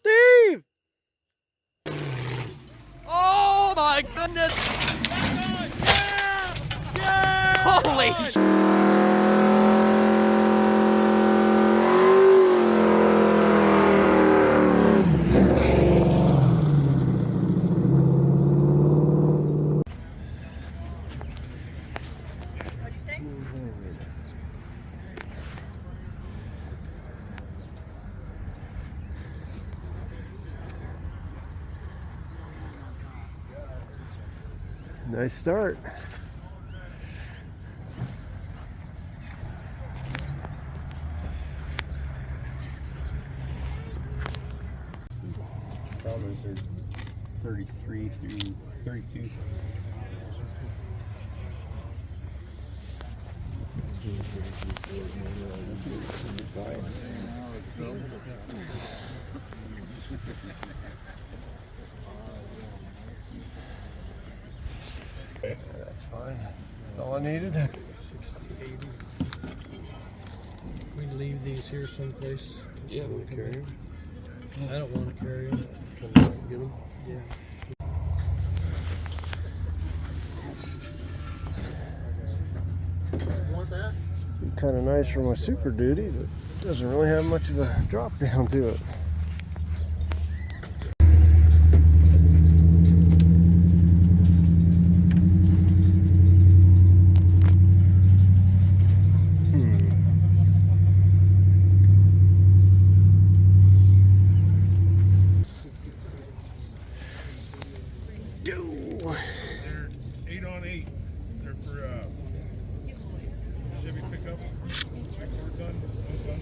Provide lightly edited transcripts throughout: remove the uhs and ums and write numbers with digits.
Steve! Oh my goodness! Yeah! Holy sh! Nice start. Problems are 33 through 32. That's fine. That's all I needed. 60, 80. We leave these here someplace. Yeah, we'll carry them. I don't want to carry them. Come back and get them. Yeah. You want that? Kind of nice for my Super Duty, but doesn't really have much of a drop down to it. Go. They're 8 on 8. They're for Chevy pickup. 3/4 ton, 1 ton.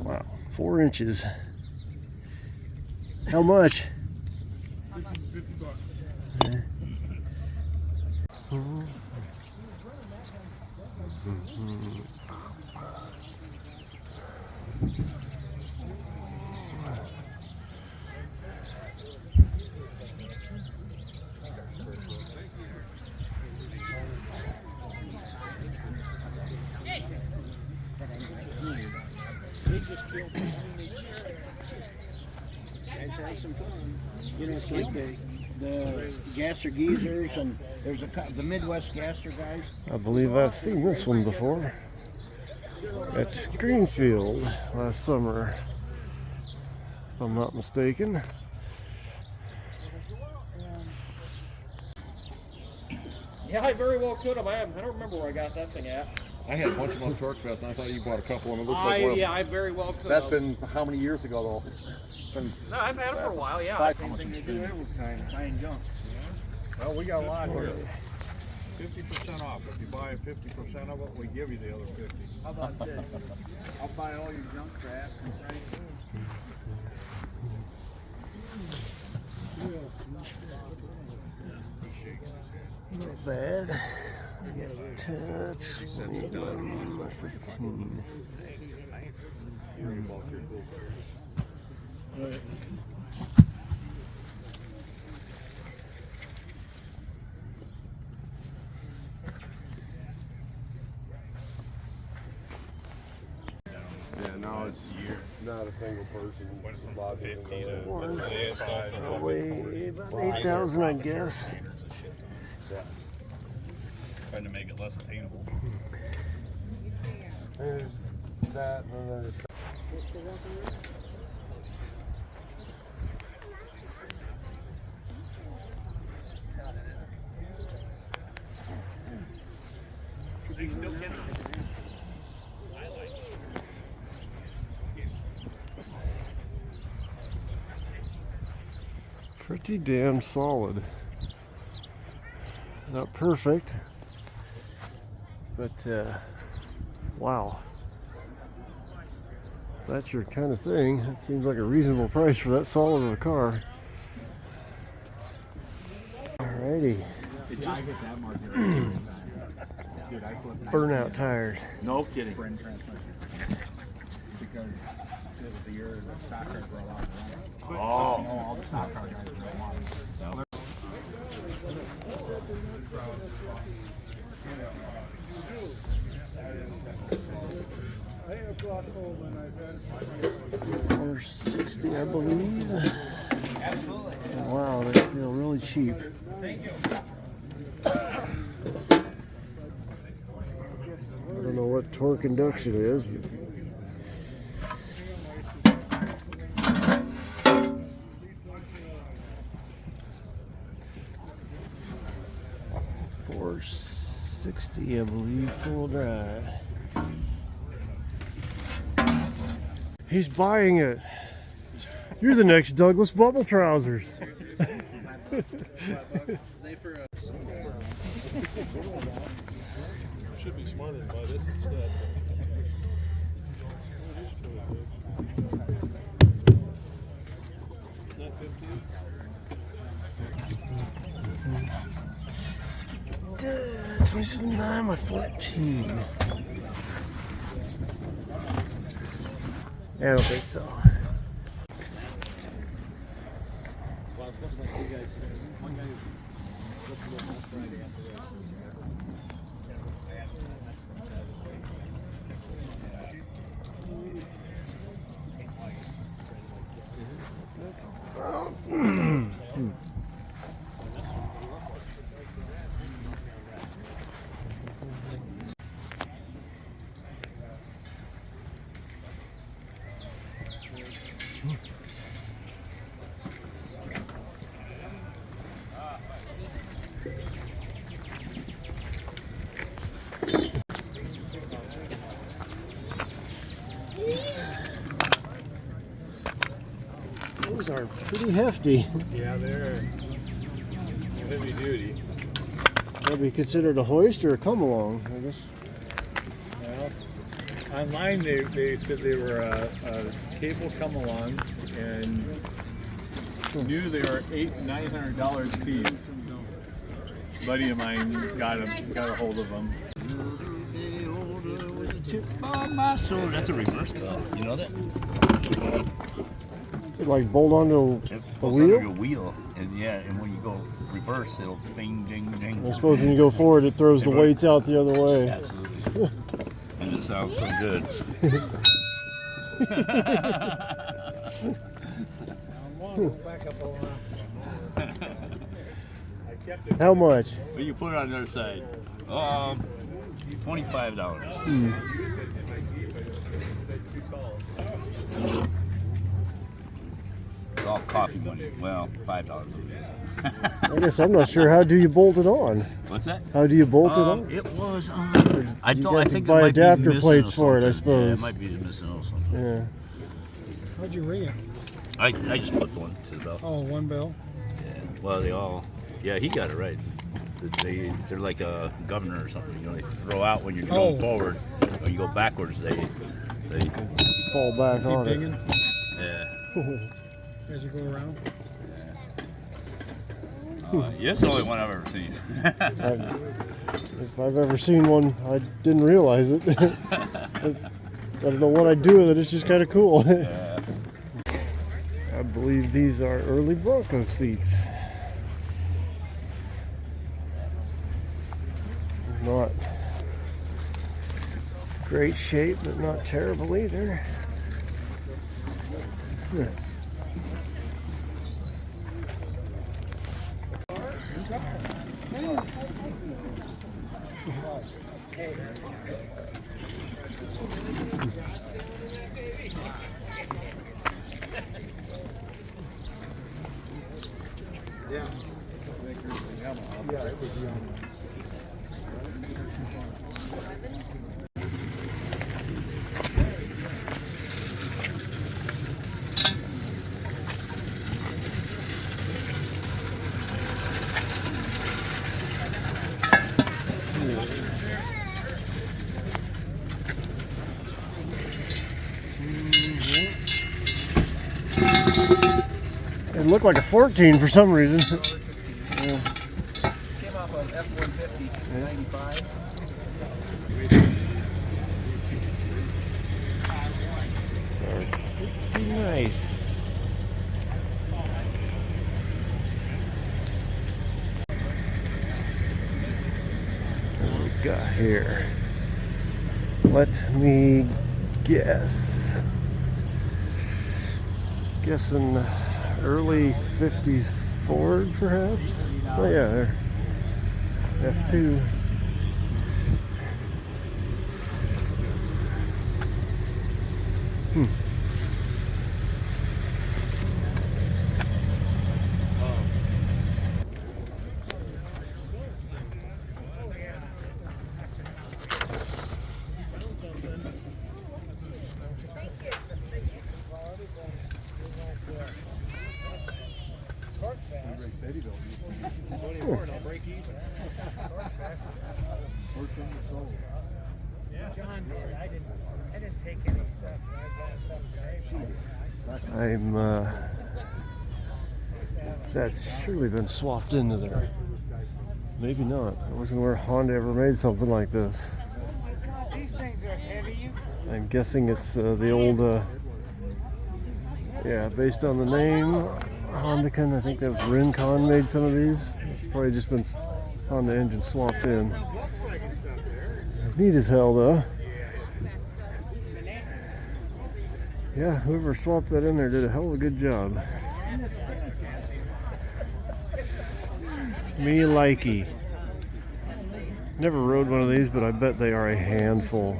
Wow, 4 inches. How much? 50 bucks. Guys have some fun. You know, it's like the gasser geezers, and there's the Midwest gasser guys. I believe I've seen this one before at Greenfield last summer, if I'm not mistaken. Yeah, I very well could have. I don't remember where I got that thing at. I had a bunch of them on Torque Fest, and I thought you bought a couple, and it looks I like very well could that's have. been how many years ago, though? Been No, I've had it for a while, yeah. five- Same thing they do every time, buying junk. Well, we got a lot here. 50% off. If you buy 50% of it, we give you the other 50. How about this? I'll buy all your junk crap. Not bad. I got 21, 15. Yeah, now it's not a single person. Went from 50 to Probably about 8,000, I guess. trying to make it less attainable. There's that, and then there's They still can. Pretty damn solid. Not perfect, but wow. If that's your kind of thing, it seems like a reasonable price for that solid of a car. Alrighty. Burnout tires. No kidding. Because it was the year that stock cars were allowed to run. Oh. All the stock car guys were allowed. I have $4.60, I believe. Wow, they feel really cheap. I don't know what torque induction is. $4.60, I believe, full drive. He's buying it. You're the next Douglas Bubble Trousers. Should be smarter than buy this instead. $27.9 by 14. I don't think so. Those are pretty hefty. Yeah, they're heavy duty. That'd be considered a hoist or a come along, I guess. Well, online they said they were a cable come along and knew they were $800-900 piece. A buddy of mine got a hold of them. That's a reverse bell. You know that? Is it like bolt onto It a goes under wheel? your wheel, and yeah, and when you go reverse, it'll ding, ding, ding. I suppose when you go forward, it throws the weights out the other way. Absolutely. And it sounds so good. How much? But you put it on the other side. $25. It's all coffee money. Well, $5. I guess I'm not sure. How do you bolt it on? What's that? How do you bolt it on? It was. I You don't. got I to think buy it might be adapter missing plates or for it, I something. Yeah, suppose. it might be missing or something. Yeah. How'd you ring it? I just put one to the bell. Oh, one bell. Yeah. Well, they all. Yeah, he got it right. They're like a governor or something. You know, they throw out when you're going forward. When you go backwards, they Fall back Keep on digging it. yeah. as you go around. Yeah, it's the only one I've ever seen. If I've ever seen one, I didn't realize it. I don't know what I'd do with it. It's just kind of cool. Yeah. I believe these are early Bronco seats. Not great shape, but not terrible either. Yeah. It looked like a 14 for some reason. Yeah. Came off of F-150 95. So, pretty nice. What we got here? Let me guess. Guessing early 50s Ford, perhaps? Oh yeah, there. F2. That's surely been swapped into there. Maybe not. I wasn't aware Honda ever made something like this. These things are heavy. I'm guessing it's the old, yeah, based on the name, Honda-Con. I think that was Rincon made some of these. It's probably just been Honda engine swapped in. Neat as hell, though. Yeah, whoever swapped that in there did a hell of a good job. Me likey. Never rode one of these, but I bet they are a handful.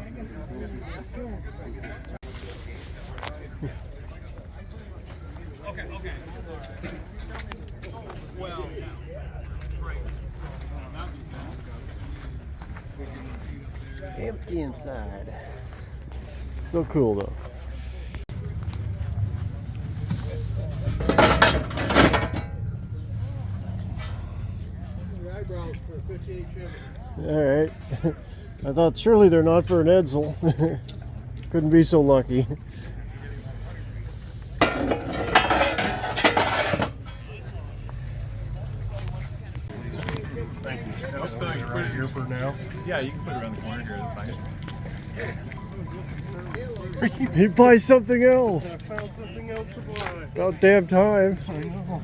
Empty inside. Still cool though. All right. I thought surely they're not for an Edsel. Couldn't be so lucky. Thank you. So you put it here for now? Yeah, you can put it around the corner here. That's fine. You buy something else. I found something else to buy. About damn time. I know.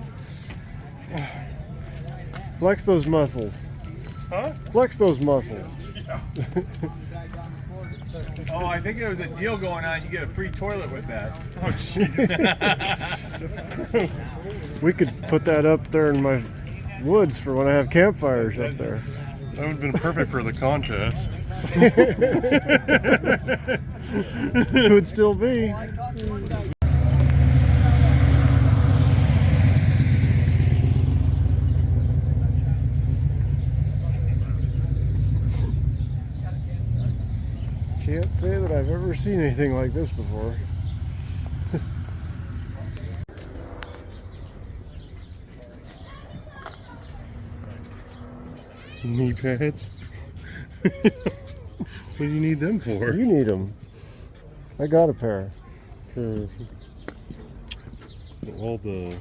Flex those muscles. Huh? Flex those muscles. Yeah. Oh, I think there was a deal going on. You get a free toilet with that. Oh, jeez. We could put that up there in my woods for when I have campfires up there. That would have been perfect for the contest. It would still be. Can't say that I've ever seen anything like this before. Knee pads? What do you need them for? You need them. I got a pair. For all the...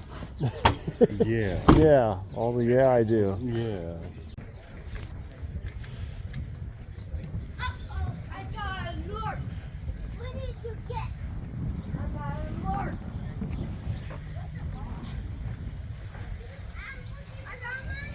Yeah. Yeah, all the yeah I do. Yeah. I got a Lord. We need to get. I got a Lord. I got money.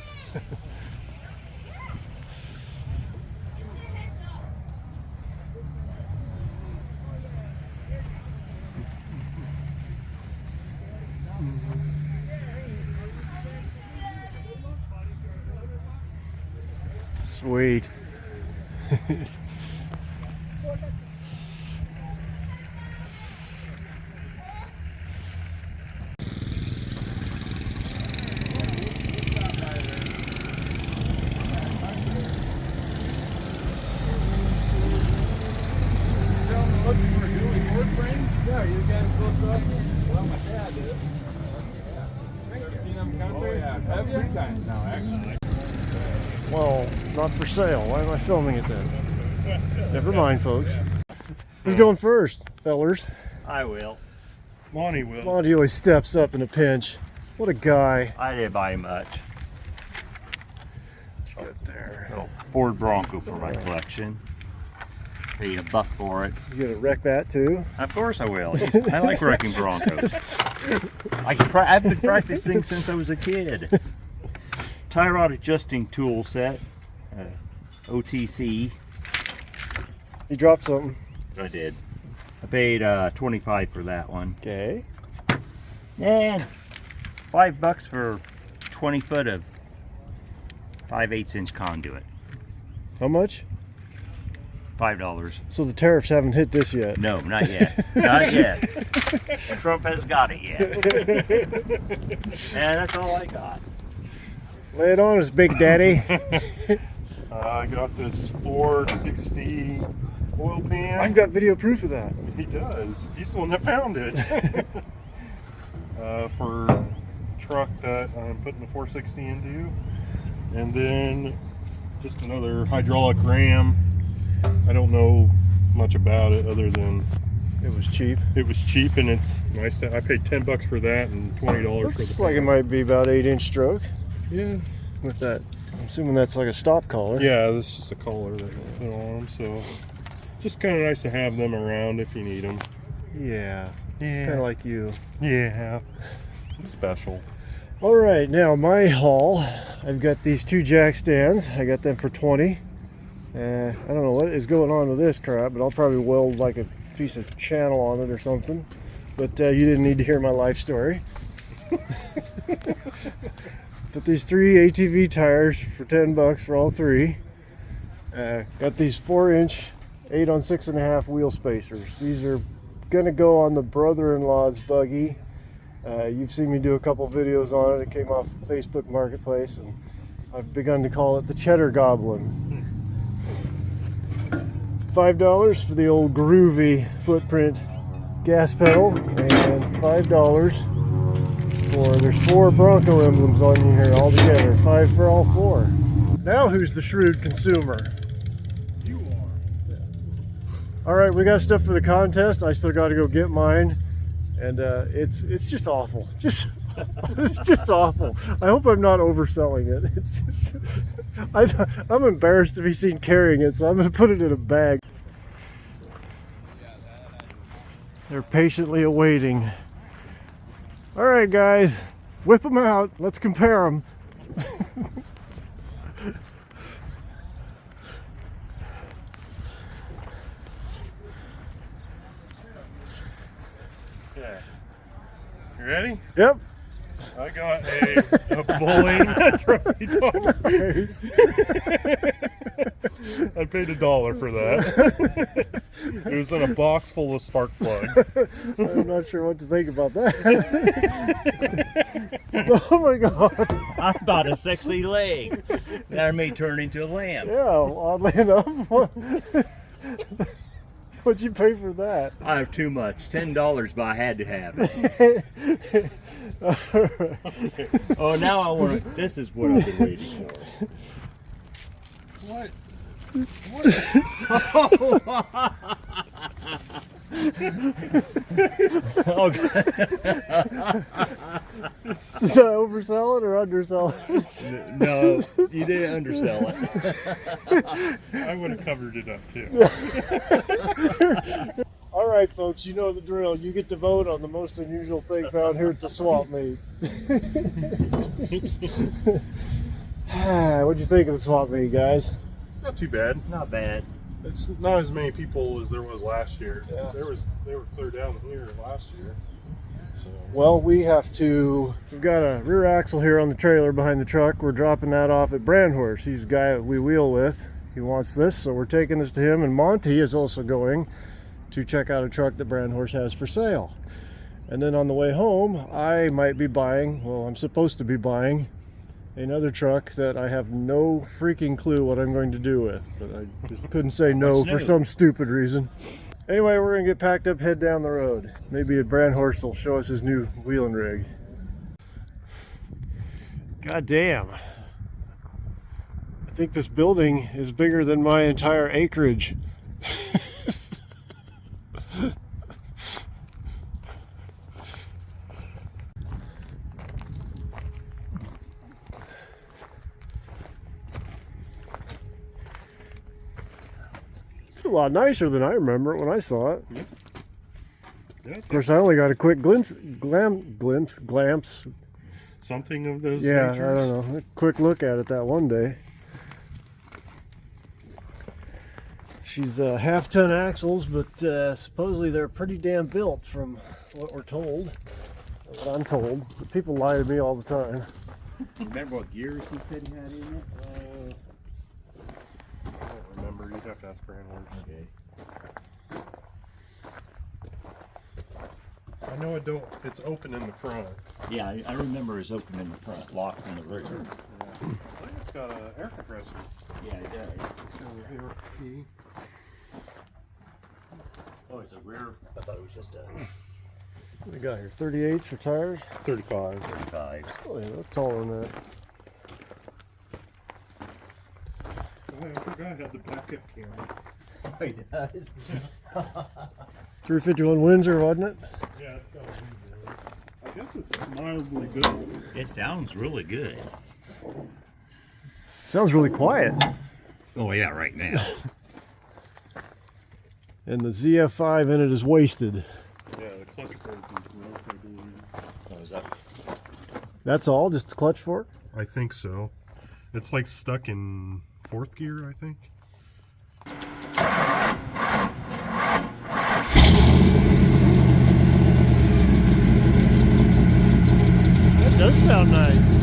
Sweet. Yeah, you guys close up? Well, my dad did. Ever seen them country? Oh, yeah. Have you? 3 times now, actually. Well, not for sale. Why am I filming it then? Never mind, folks. Who's going first, fellers? I will. Monty will. Monty always steps up in a pinch. What a guy. I didn't buy much. Let's get there. Little Ford Bronco for my collection. Paid $1 for it. You gonna wreck that too? Of course I will. I like wrecking Broncos. I've been practicing since I was a kid. Tie rod adjusting tool set. OTC. You dropped something. I did. I paid $25 for that one. Okay. And $5 for 20 foot of 5/8 inch conduit. How much? $5. So the tariffs haven't hit this yet. No, not yet. Not yet. Trump has got it yet. And that's all I got. Lay it on us, Big Daddy. I got this 460 oil pan. I've got video proof of that. He does. He's the one that found it. For truck that I'm putting the 460 into. And then just another hydraulic ram. I don't know much about it other than It was cheap. it was cheap and it's nice. I paid $10 for that and $20 for Looks the like it might be about 8-inch stroke Yeah. with that. I'm assuming that's like a stop collar. Yeah, this is just a collar that you put on them. So just kind of nice to have them around if you need them. Yeah. Yeah. Kind of like you. Yeah. It's special. All right, now my haul. I've got these 2 jack stands. I got them for 20. I don't know what is going on with this crap, but I'll probably weld like a piece of channel on it or something. But you didn't need to hear my life story. Got these 3 ATV tires for $10 for all 3. Got these 4-inch 8 on 6.5 wheel spacers. These are gonna go on the brother-in-law's buggy. You've seen me do a couple videos on it. It came off Facebook Marketplace, and I've begun to call it the Cheddar Goblin. $5 for the old groovy footprint gas pedal, and $5 for, there's 4 Bronco emblems on here all together. 5 for all 4. Now who's the shrewd consumer? You are. All right, we got stuff for the contest. I still got to go get mine, and it's just awful. It's just awful. I hope I'm not overselling it. It's just, I'm embarrassed to be seen carrying it, so I'm going to put it in a bag. They're patiently awaiting. All right, guys, whip them out. Let's compare them. Okay. You ready? Yep. I got a bowling trophy topper. I paid $1 for that. It was in a box full of spark plugs. I'm not sure what to think about that. Oh my God. I bought a sexy leg. That may turn into a lamb. Yeah, oddly enough. What'd you pay for that? I have too much. $10, but I had to have it. Oh, now I want to. This is what I've been waiting for. What? Okay. Did I oversell it or undersell it? No, you didn't undersell it. I would have covered it up too. All right, folks, you know the drill. You get to vote on the most unusual thing found here at the swap meet. What'd you think of the swap meet, guys? Not too bad. Not bad. It's not as many people as there was last year. Yeah. They were clear down here last year. So Well, we've got a rear axle here on the trailer behind the truck. We're dropping that off at Brandhorst. He's the guy that we wheel with. He wants this, so we're taking this to him. And Monty is also going to check out a truck that Brandhorst has for sale. And then on the way home, I might be buying, well, I'm supposed to be buying another truck that I have no freaking clue what I'm going to do with. But I just couldn't say no for some stupid reason. Anyway, we're going to get packed up, head down the road. Maybe Brandhorst will show us his new wheeling rig. God damn. I think this building is bigger than my entire acreage. It's a lot nicer than I remember it when I saw it. yeah, Of course, I only got a quick glimpse, something of those yeah, natures. I don't know, a quick look at it that one day. She's half-ton axles, but supposedly they're pretty damn built from what we're told. What I'm told. But people lie to me all the time. Remember what gears he said he had in it? I don't remember. You'd have to ask Brandhorst. Okay. I know it don't. It's open in the front. Yeah, I remember it's open in the front, locked in the rear. I think it's got an air compressor. Yeah, it does. Here, key. Oh, it's a rear. I thought it was just a What do we got here? 38s for tires? 35. 35s. Oh, yeah, that's taller than that. Oh, I forgot I had the backup camera. It does. 351 Windsor, wasn't it? Yeah, it's got a window. I guess it's mildly good. It sounds really good. Sounds really quiet. Oh yeah, right now. And the ZF5 in it is wasted. Yeah, the clutch fork is rough, I believe. Oh, is that? That's all? Just the clutch fork? I think so. It's like stuck in 4th gear, I think. That does sound nice.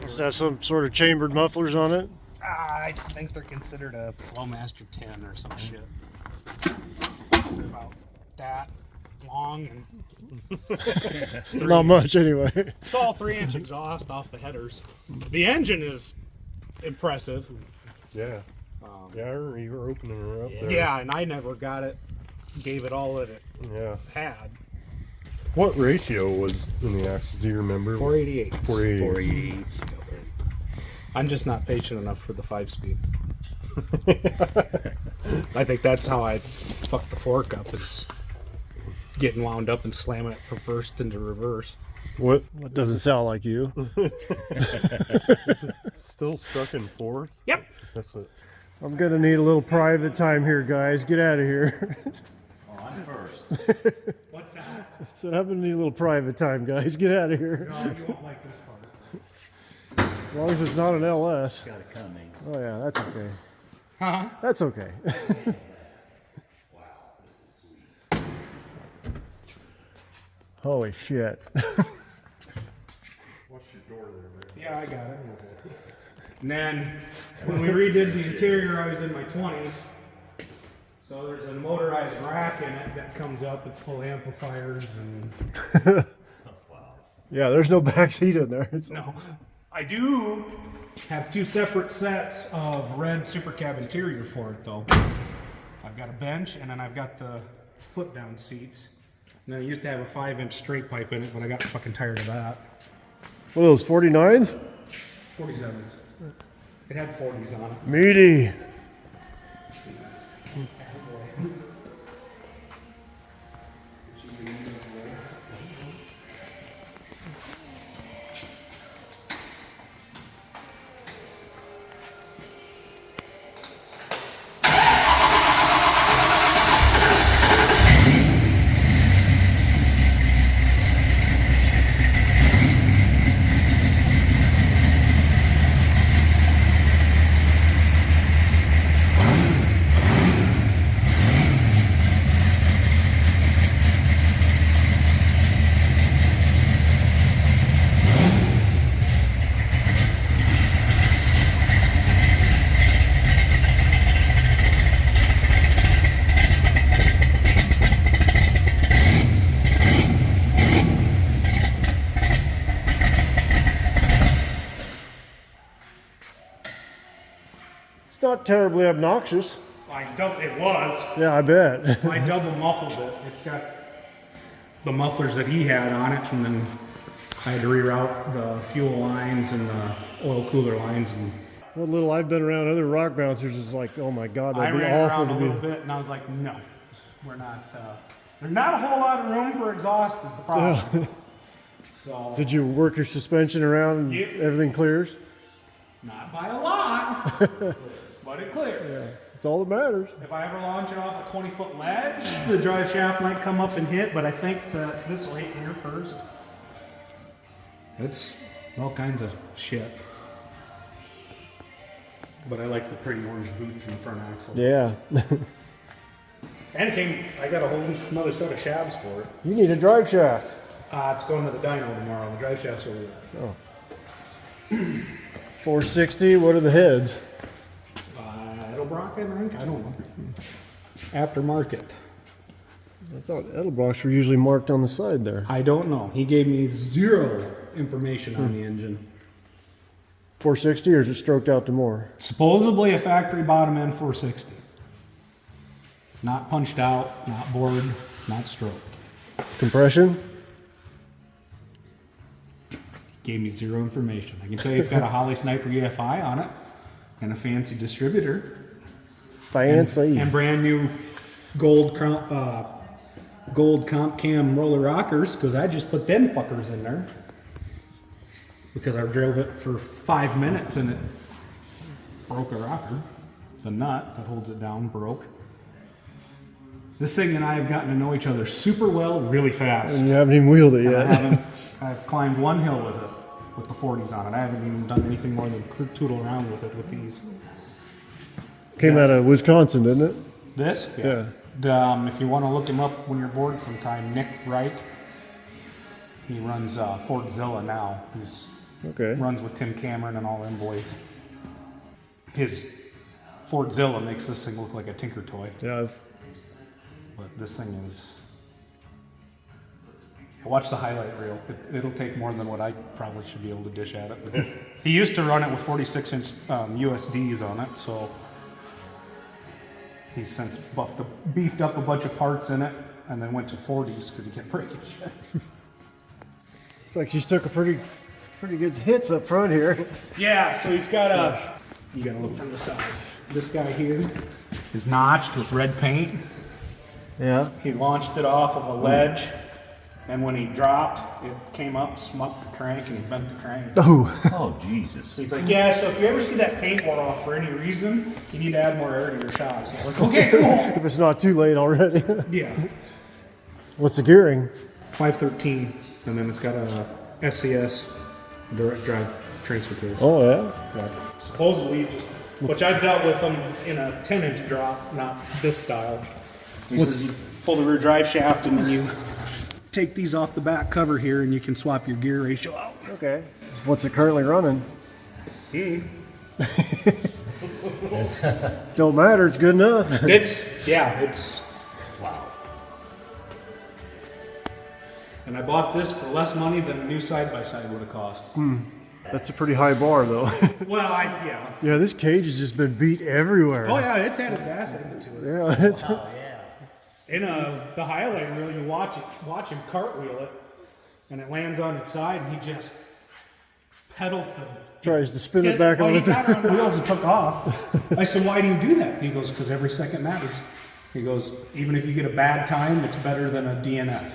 Does that have some sort of chambered mufflers on it? I think they're considered a Flowmaster 10 or some shit. They're about that long and Not much, anyway. it's all 3-inch exhaust off the headers. The engine is impressive. Yeah. Yeah, I remember you were opening her up there. Yeah, and I never got it, gave it all that it Yeah. had. What ratio was in the axles? Do you remember? 488. 488. I'm just not patient enough for the 5-speed. I think that's how I fucked the fork up, is getting wound up and slamming it from first into reverse. What? That doesn't sound like you. Still stuck in 4th? Yep. That's it. I'm gonna need a little private time here, guys. Get out of here. Oh, I'm first. What's that? So I'm gonna need a little private time, guys. Get out of here. No, you won't like this part. As long as it's not an LS. Got it coming. Oh yeah, that's okay. Huh? That's okay. Holy shit. Watch your door there, man. Yeah, I got it. And then when we redid the interior, I was in my 20s. So there's a motorized rack in it that comes up. It's full of amplifiers and Yeah, there's no back seat in there. It's no. I do have 2 separate sets of red Super Cab interior for it though. I've got a bench and then I've got the flip down seats. And then I used to have a 5-inch straight pipe in it, but I got fucking tired of that. What are those, 49s? 47s. It had 40s on it. Meaty. It's not terribly obnoxious. It was. Yeah, I bet. I double muffled it. It's got the mufflers that he had on it, and then I had to reroute the fuel lines and the oil cooler lines. And What little I've been around other rock bouncers is like, oh my god, I that'd be ran awful around a to little be. bit, and I was like, no, we're not. There's not a whole lot of room for exhaust is the problem. So Did you work your suspension around and Yep. everything clears? not by a lot, but it clears. Yeah, that's all that matters. If I ever launch it off a 20-foot ledge, the drive shaft might come up and hit, but I think that this will hit here first. It's all kinds of shit. But I like the pretty orange boots in the front axle. Yeah. And it came, I got a whole another set of shabs for it. You need a drive shaft. It's going to the dyno tomorrow. The drive shaft's over there. 460, what are the heads? Edelbrock, I think? I don't know. Aftermarket. I thought Edelbrock's were usually marked on the side there. I don't know. He gave me zero information on the engine. 460 or is it stroked out to more? Supposedly a factory bottom end 460. Not punched out, not bored, not stroked. Compression? Gave me zero information. I can tell you it's got a Holly Sniper EFI on it and a fancy distributor. Fancy. And brand new gold comp cam roller rockers because I just put them fuckers in there. Because I drove it for 5 minutes and it broke a rocker. The nut that holds it down broke. This thing and I have gotten to know each other super well, really fast. And you haven't even wheeled it yet. I've climbed one hill with it, with the 40s on it. I haven't even done anything more than tootle around with it with these. Came out of Wisconsin, didn't it? This? Yeah. If you want to look him up when you're bored sometime, Nick Reich. He runs Fortzilla now. He's Okay. runs with Tim Cameron and all them boys. His Fortzilla makes this thing look like a tinker toy. Yeah. But this thing is... Watch the highlight reel. It'll take more than what I probably should be able to dish at it. He used to run it with 46-inch USDs on it, so... He's since beefed up a bunch of parts in it, and then went to 40s because he kept breaking shit. It's like she's took a pretty good hits up front here. Yeah, so he's got a... You gotta look from the side. This guy here is notched with red paint. Yeah. He launched it off of a ledge, and when he dropped, it came up, smucked the crank, and he bent the crank. Oh. Oh, Jesus. He's like, yeah, so if you ever see that paint wear off for any reason, you need to add more air to your shocks. I'm like, okay, cool. If it's not too late already. Yeah. What's the gearing? 513, and then it's got a SCS direct drive transfer case. Oh, yeah? Yeah. Supposedly, which I've dealt with them in a 10-inch drop, not this style. He says you pull the rear drive shaft and then you take these off the back cover here and you can swap your gear ratio out. Okay. What's it currently running? Don't matter, it's good enough. It's wow. And I bought this for less money than a new side-by-side would have cost. That's a pretty high bar, though. Well, yeah. Yeah, this cage has just been beat everywhere. Oh yeah, it's had its ass handed to it. Yeah, it's... In the highlight reel, you watch him cartwheel it, and it lands on its side, and he just pedals the... Tries to spin it back on the the got it on wheels and took off. I said, why do you do that? And he goes, because every second matters. He goes, even if you get a bad time, it's better than a DNF.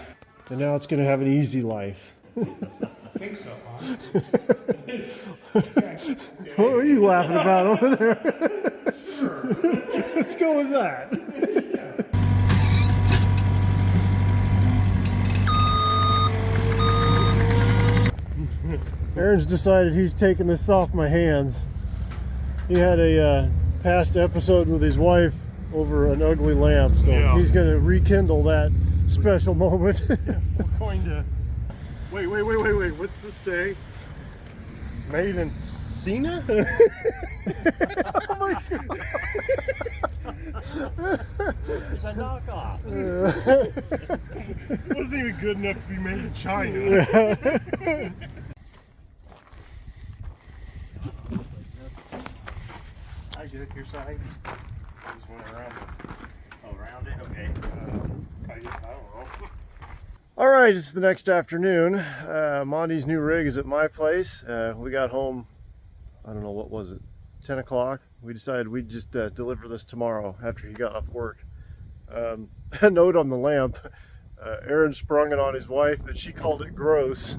And now it's going to have an easy life. I think so, huh? What are you laughing about over there? Sure. Let's go with that. Aaron's decided he's taking this off my hands. He had a past episode with his wife over an ugly lamp, so Yeah. he's going to rekindle that special moment. We're going to... Wait. What's this say? Made in Cena? Oh my God. It's a knockoff. It wasn't even good enough to be made in China. I do it your side. Just went around Oh, around it? Okay. I don't know. All right, it's the next afternoon. Monty's new rig is at my place. We got home, I don't know, what was it, 10 o'clock? We decided we'd just deliver this tomorrow after he got off work. A note on the lamp, Aaron sprung it on his wife and she called it gross.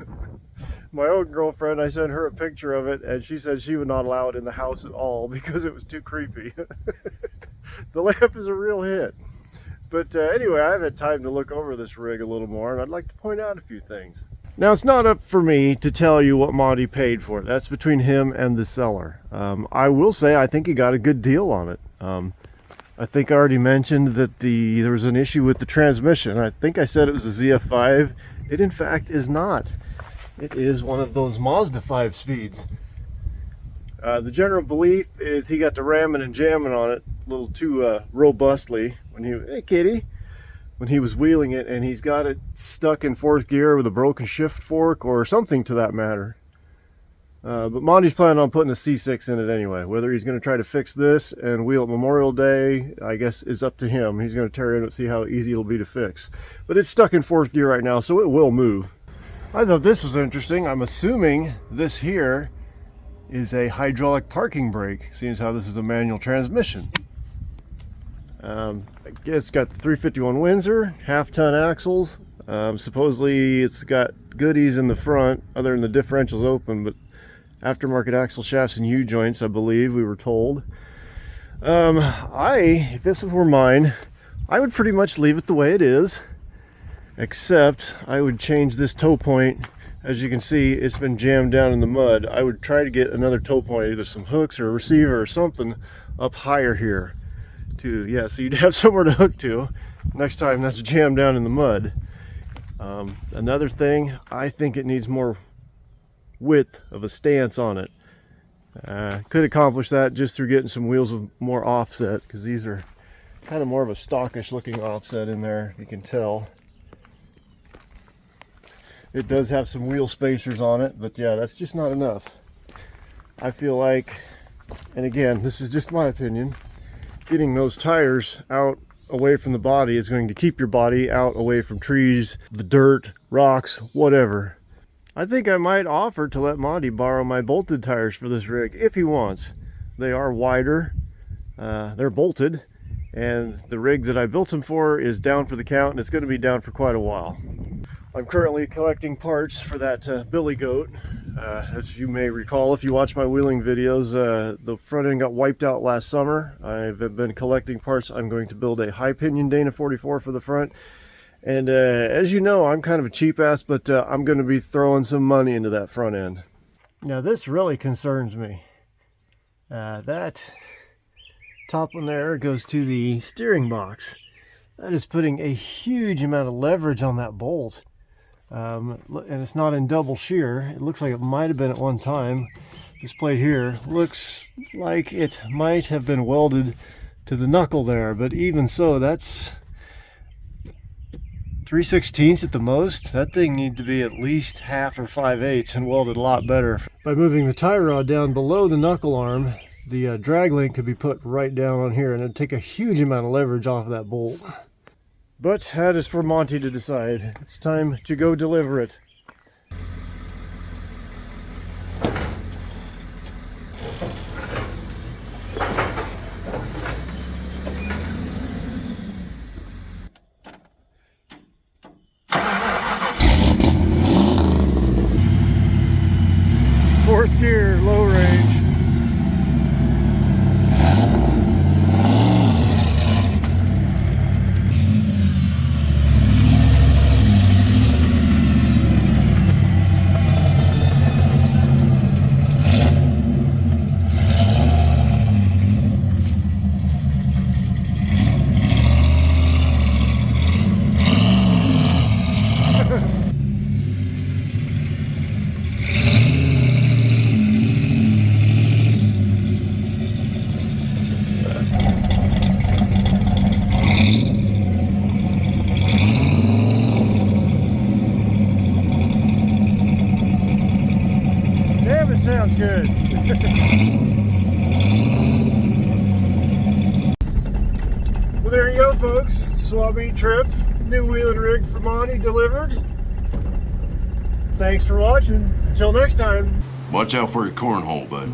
My old girlfriend, I sent her a picture of it and she said she would not allow it in the house at all because it was too creepy. The lamp is a real hit. But anyway, I've had time to look over this rig a little more and I'd like to point out a few things. Now, it's not up for me to tell you what Monty paid for it. That's between him and the seller. I will say I think he got a good deal on it. I think I already mentioned that there was an issue with the transmission. I think I said it was a ZF5. It in fact is not. It is one of those Mazda 5 speeds. The general belief is he got to ramming and jamming on it a little too robustly when he was wheeling it, and he's got it stuck in 4th gear with a broken shift fork or something to that matter. But Monty's planning on putting a C6 in it anyway. Whether he's going to try to fix this and wheel it Memorial Day, I guess, is up to him. He's going to tear it in and see how easy it'll be to fix. But it's stuck in 4th gear right now, so it will move. I thought this was interesting. I'm assuming this here is a hydraulic parking brake, seeing as how this is a manual transmission. It's got the 351 Windsor, half-ton axles. Supposedly it's got goodies in the front, other than the differential's open, but aftermarket axle shafts and U-joints, I believe we were told. If this were mine, I would pretty much leave it the way it is, except I would change this toe point. As you can see, it's been jammed down in the mud. I would try to get another toe point, either some hooks or a receiver or something up higher here. So you'd have somewhere to hook to next time that's jammed down in the mud. Another thing, I think it needs more width of a stance on it. Could accomplish that just through getting some wheels with more offset, because these are kind of more of a stockish looking offset in there, you can tell. It does have some wheel spacers on it, but yeah, that's just not enough. I feel like, and again, this is just my opinion, getting those tires out away from the body is going to keep your body out away from trees, the dirt, rocks, whatever. I think I might offer to let Monty borrow my bolted tires for this rig if he wants. They are wider, they're bolted, and the rig that I built them for is down for the count, and it's going to be down for quite a while. I'm currently collecting parts for that billy goat. As you may recall, if you watch my wheeling videos, the front end got wiped out last summer. I've been collecting parts. I'm going to build a high pinion Dana 44 for the front. And as you know, I'm kind of a cheap ass, but I'm going to be throwing some money into that front end. Now this really concerns me. That top one there goes to the steering box. That is putting a huge amount of leverage on that bolt. And it's not in double shear. It looks like it might have been at one time. This plate here looks like it might have been welded to the knuckle there, but even so, that's 3/16 at the most. That thing needs to be at least half or 5/8 and welded a lot better. By moving the tie rod down below the knuckle arm, the drag link could be put right down on here, and it'd take a huge amount of leverage off of that bolt. But that is for Monty to decide. It's time to go deliver it. Fourth gear, low range. Sounds good. Well, there you go, folks. Swap meet trip, new wheeling rig for Monty delivered. Thanks for watching. Until next time. Watch out for your cornhole, bud.